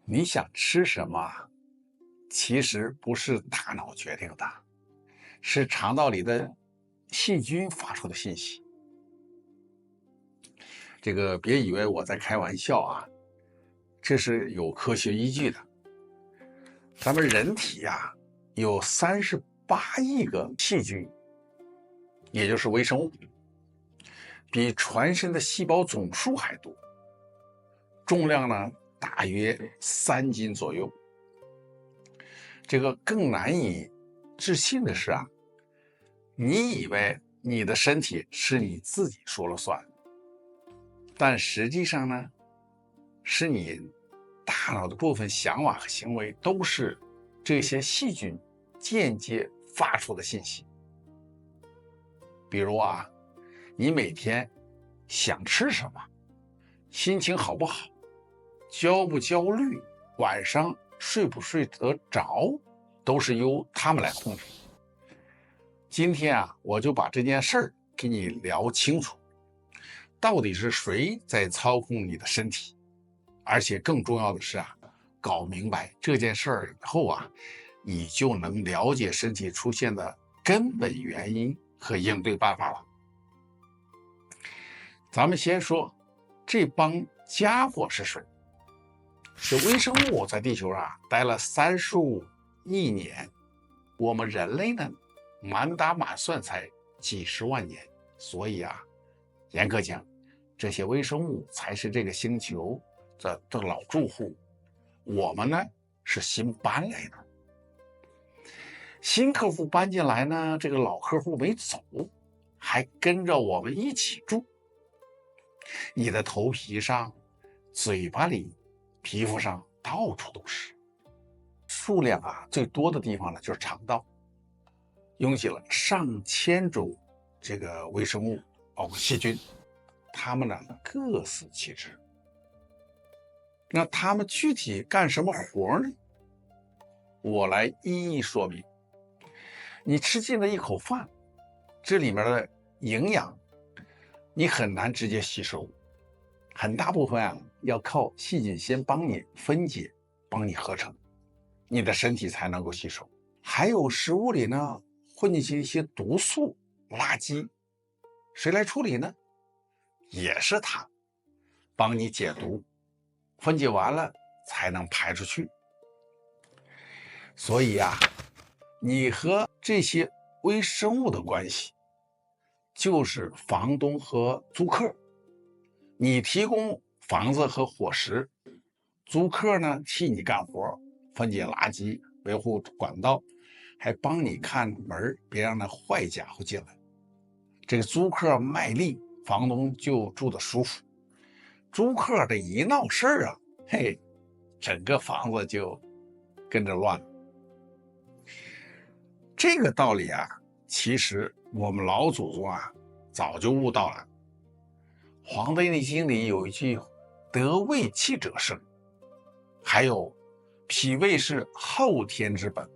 你想吃什么，其实不是大脑决定的，是肠道里的细菌发出的信息。这个别以为我在开玩笑啊，这是有科学依据的。咱们人体呀，有38亿个细菌，也就是微生物，比全身的细胞总数还多，重量呢大约3斤左右。这个更难以置信的是啊，你以为你的身体是你自己说了算，但实际上呢，是你大脑的部分想法和行为都是这些细菌间接发出的信息。比如啊，你每天想吃什么，心情好不好，焦不焦虑，晚上睡不睡得着，都是由他们来控制。今天啊，我就把这件事儿给你聊清楚，到底是谁在操控你的身体，而且更重要的是啊，搞明白这件事儿以后啊，你就能了解身体出现的根本原因和应对办法了。咱们先说这帮家伙是谁？是微生物在地球上待了35亿年，我们人类呢，满打满算才几十万年，所以啊，严格讲，这些微生物才是这个星球的老住户，我们呢是新搬来的。新客户搬进来呢，这个老客户没走，还跟着我们一起住。你的头皮上、嘴巴里、皮肤上到处都是。数量啊最多的地方呢，就是肠道，拥挤了上千种这个微生物，包括细菌，它们呢各司其职。那它们具体干什么活呢？我来一一说明。你吃进了一口饭，这里面的营养你很难直接吸收，很大部分啊要靠细菌先帮你分解，帮你合成，你的身体才能够吸收。还有食物里呢混进去一些毒素、垃圾，谁来处理呢？也是它，帮你解毒，分解完了才能排出去。所以啊，你和这些微生物的关系就是房东和租客，你提供房子和伙食，租客呢替你干活，分解垃圾，维护管道，还帮你看门，别让那坏家伙进来。这个租客卖力，房东就住得舒服。租客这一闹事儿啊，嘿，整个房子就跟着乱了。这个道理啊，其实我们老祖宗啊早就悟到了。《黄帝内经》里有一句“得胃气者生”，还有“脾胃是后天之本”。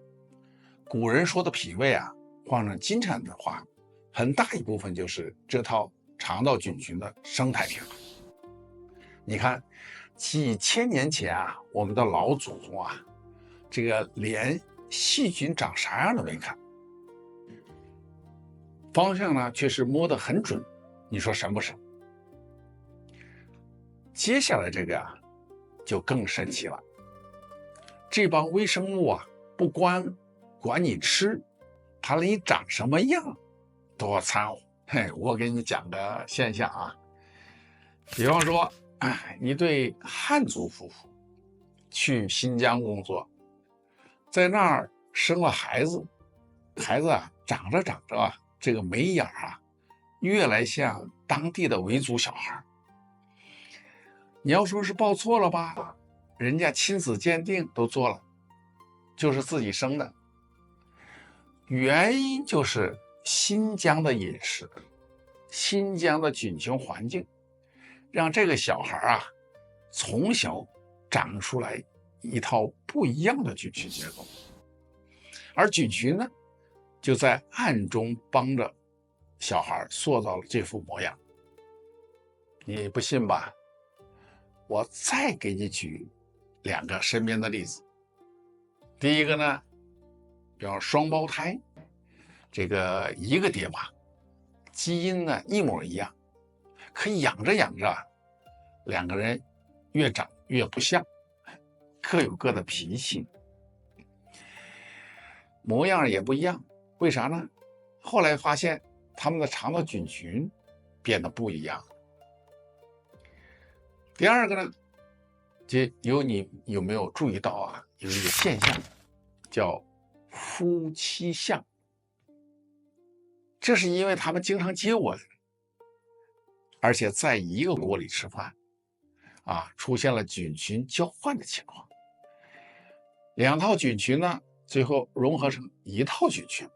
古人说的脾胃啊，换成今天的话，很大一部分就是这套肠道菌群的生态平衡。你看，几千年前啊，我们的老祖宗啊，这个连细菌长啥样都没看，方向呢却是摸得很准，你说神不神？接下来这个啊，就更神奇了。这帮微生物啊，不光管你吃，它连你长什么样都要掺和。嘿，我给你讲个现象啊，比方说，一对汉族夫妇去新疆工作，在那儿生了孩子，孩子啊长着长着啊，这个眉眼啊越来像当地的维族小孩。你要说是报错了吧，人家亲子鉴定都做了，就是自己生的。原因就是新疆的饮食，新疆的菌群环境，让这个小孩啊从小长出来一套不一样的菌群结构，而菌群呢就在暗中帮着小孩塑造了这副模样。你不信吧？我再给你举两个身边的例子。第一个呢，比方双胞胎，这个一个爹妈，基因呢一模一样，可养着养着，两个人越长越不像，各有各的脾气，模样也不一样。为啥呢？后来发现他们的肠道菌群变得不一样。第二个呢，你有没有注意到啊？有一个现象叫夫妻相，这是因为他们经常接吻，而且在一个锅里吃饭，出现了菌群交换的情况。两套菌群呢，最后融合成一套菌群，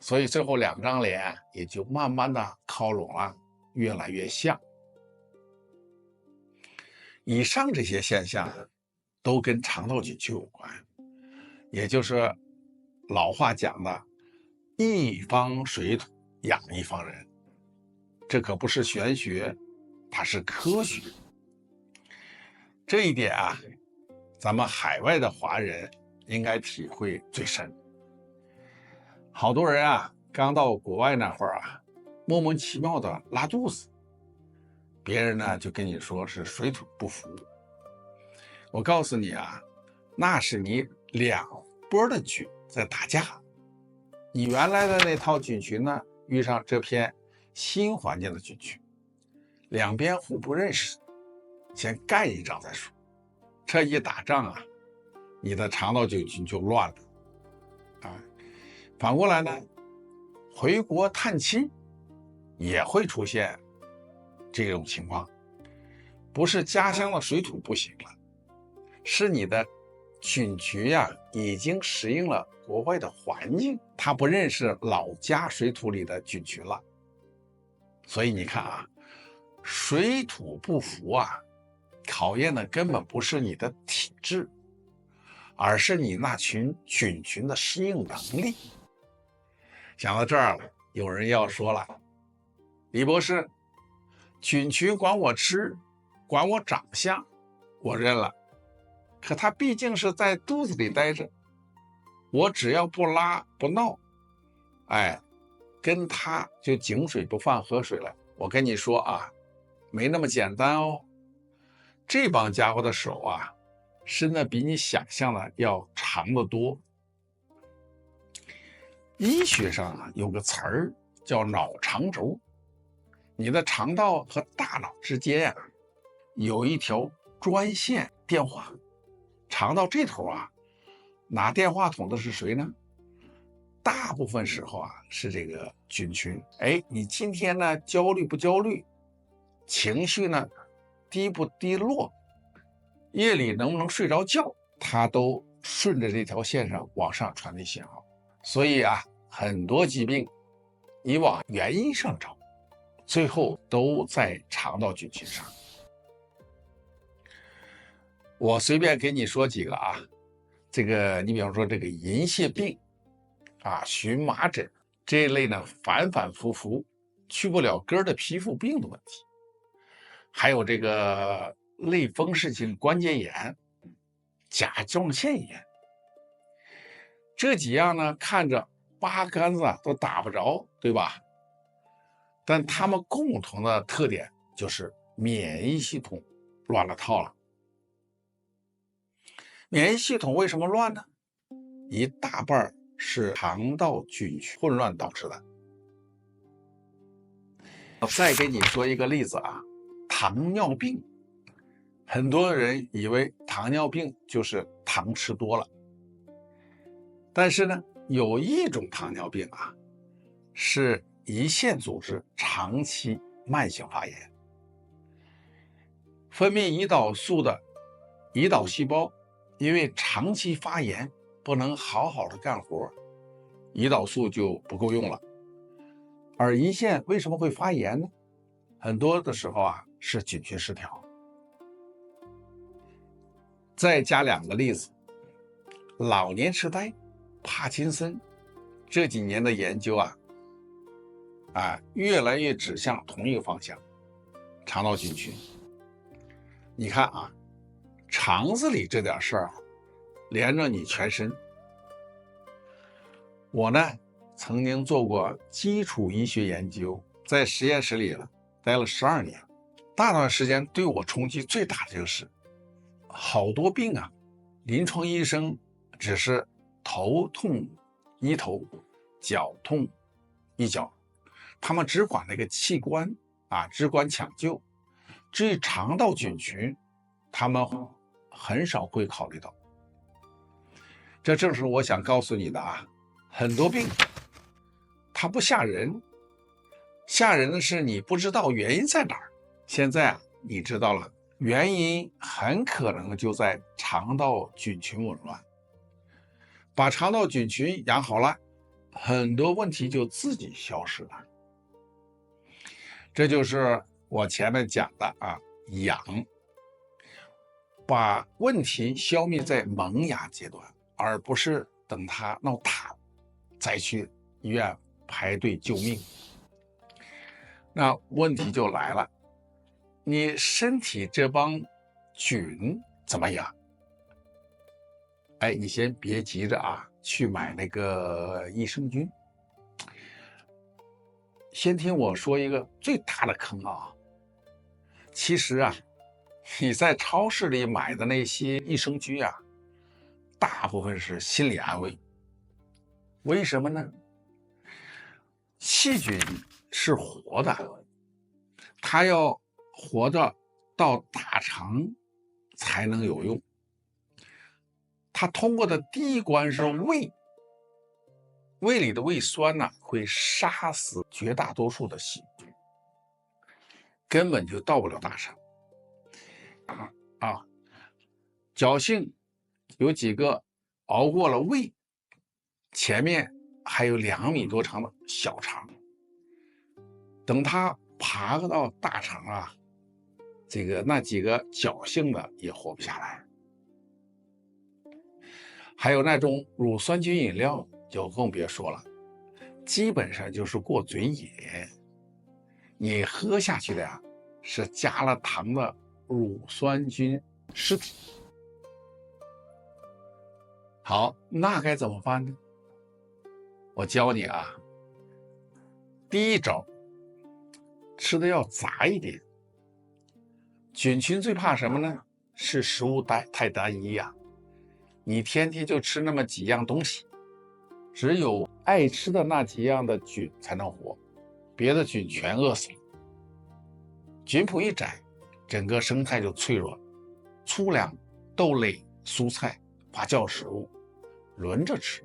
所以最后两张脸也就慢慢的靠拢了，越来越像。以上这些现象都跟肠道菌群有关，也就是老话讲的一方水土养一方人，这可不是玄学，它是科学。这一点啊，咱们海外的华人应该体会最深。好多人啊，刚到国外那会儿啊，莫名其妙的拉肚子，别人呢就跟你说是水土不服。我告诉你啊，那是你两波的菌在打架，你原来的那套菌群呢遇上这片新环境的菌群，两边互不认识，先干一仗再说。这一打仗啊，你的肠道菌群就乱了反过来呢，回国探亲也会出现这种情况，不是家乡的水土不行了，是你的菌群已经适应了国外的环境，它不认识老家水土里的菌群了。所以你看啊，水土不服考验的根本不是你的体质，而是你那群菌群的适应能力。讲到这儿了，有人要说了，李博士，菌群管我吃，管我长相，我认了，可它毕竟是在肚子里待着，我只要不拉不闹，跟它就井水不犯河水了。我跟你说没那么简单哦，这帮家伙的手伸的比你想象的要长得多。医学上有个词儿叫脑肠轴，你的肠道和大脑之间有一条专线电话，肠道这头拿电话筒的是谁呢？大部分时候是这个菌群。你今天呢焦虑不焦虑，情绪呢低不低落，夜里能不能睡着觉，它都顺着这条线上往上传递信号。所以很多疾病你往原因上找，最后都在肠道菌群上。我随便给你说几个这个你比方说这个银屑病荨麻疹这一类呢，反反复复去不了根的皮肤病的问题，还有这个类风湿性关节炎、甲状腺炎，这几样呢看着八竿子都打不着，对吧？但它们共同的特点就是免疫系统乱了套了。免疫系统为什么乱呢？一大半是肠道菌群混乱导致的。再给你说一个例子糖尿病，很多人以为糖尿病就是糖吃多了，但是呢，有一种糖尿病是胰腺组织长期慢性发炎，分泌胰岛素的胰岛细胞因为长期发炎不能好好的干活，胰岛素就不够用了。而胰腺为什么会发炎呢？很多的时候是菌群失调。再加两个例子，老年痴呆、帕金森这几年的研究越来越指向同一个方向，肠道菌群。你看肠子里这点事儿啊，连着你全身。我呢，曾经做过基础医学研究，在实验室里待了12年，大段时间对我冲击最大的就是好多病啊，临床医生只是头痛医头，脚痛医脚，他们只管那个器官啊，只管抢救。至于肠道菌群，他们很少会考虑到。这正是我想告诉你的啊，很多病它不吓人，吓人的是你不知道原因在哪儿。现在啊，你知道了，原因很可能就在肠道菌群紊乱。把肠道菌群养好了，很多问题就自己消失了。这就是我前面讲的啊，养，把问题消灭在萌芽阶段，而不是等它闹大再去医院排队救命。那问题就来了，你身体这帮菌怎么养？哎，你先别急着啊，去买那个益生菌。先听我说一个最大的坑啊，其实啊，你在超市里买的那些益生菌啊，大部分是心理安慰。为什么呢？细菌是活的，它要活着到大肠才能有用。它通过的第一关是胃，胃里的胃酸呢，会杀死绝大多数的细菌，根本就到不了大肠。侥幸有几个熬过了胃，前面还有2米多长的小肠，等它爬到大肠啊，那几个侥幸的也活不下来。还有那种乳酸菌饮料就更别说了，基本上就是过嘴瘾，你喝下去的呀，是加了糖的乳酸菌尸体。好，那该怎么办呢？我教你啊，第一招，吃的要杂一点。菌群最怕什么呢？是食物太单一呀。你天天就吃那么几样东西，只有爱吃的那几样的菌才能活，别的菌全饿死了。菌谱一窄，整个生态就脆弱了。粗粮、豆类、蔬菜、发酵食物轮着吃，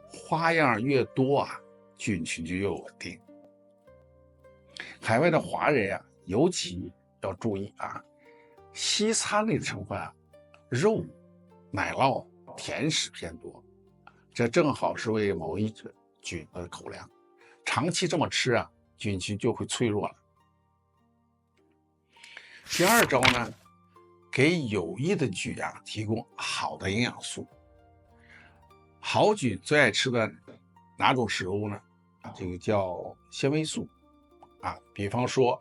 花样越多啊，菌群就越稳定。海外的华人呀，尤其要注意啊，西餐里的成分啊，肉、奶酪、甜食偏多，这正好是为某一种菌的口粮。长期这么吃啊，菌群就会脆弱了。第二招呢，给有益的菌啊提供好的营养素。好菌最爱吃的哪种食物呢？这个叫纤维素啊，比方说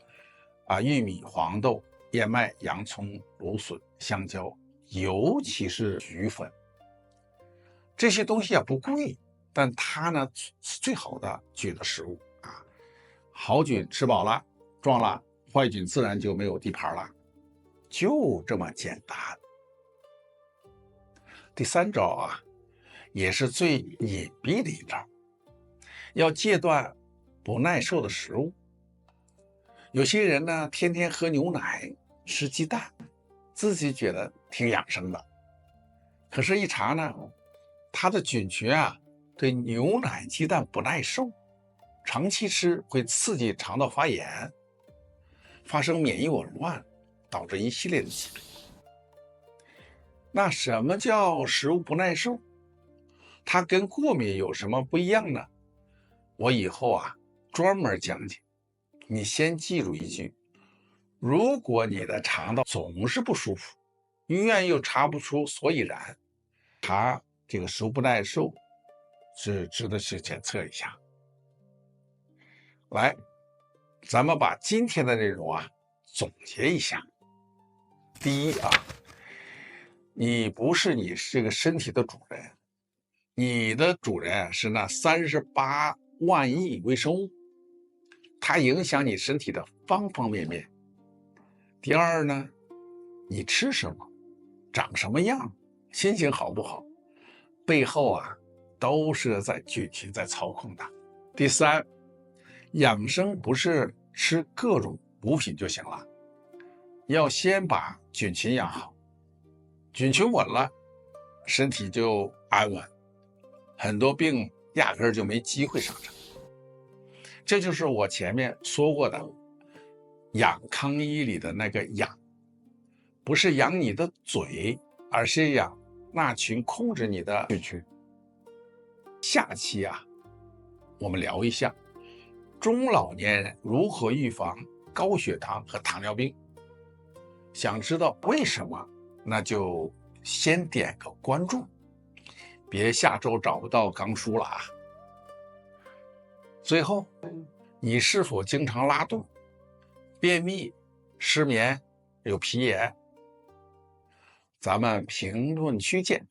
玉米、黄豆、燕麦、洋葱、芦笋、香蕉，尤其是菊粉。这些东西啊不贵，但它呢是最好的菌的食物啊。好菌吃饱了、壮了，坏菌自然就没有地盘了，就这么简单。第三招啊，也是最隐蔽的一招，要戒断不耐受的食物。有些人呢，天天喝牛奶、吃鸡蛋，自己觉得挺养生的，可是一查呢，他的菌群啊对牛奶、鸡蛋不耐受，长期吃会刺激肠道发炎，发生免疫紊乱，导致一系列的疾病。那什么叫食物不耐受？它跟过敏有什么不一样呢？我以后啊专门讲解。你先记住一句，如果你的肠道总是不舒服，医院又查不出所以然，它这个食物不耐受是值得去检测一下。来，咱们把今天的内容啊总结一下。第一啊，你不是你这个身体的主人，你的主人是那38万亿微生物，它影响你身体的方方面面。第二呢，你吃什么，长什么样，心情好不好，背后都是在菌群在操控的。第三，养生不是吃各种补品就行了，要先把菌群养好，菌群稳了，身体就安稳，很多病压根儿就没机会上升。这就是我前面说过的养康医里的那个养，不是养你的嘴，而是养那群控制你的菌群。下期我们聊一下中老年人如何预防高血糖和糖尿病。想知道为什么，那就先点个关注，别下周找不到纲书了最后，你是否经常拉肚、便秘、失眠、有皮炎？咱们评论区见。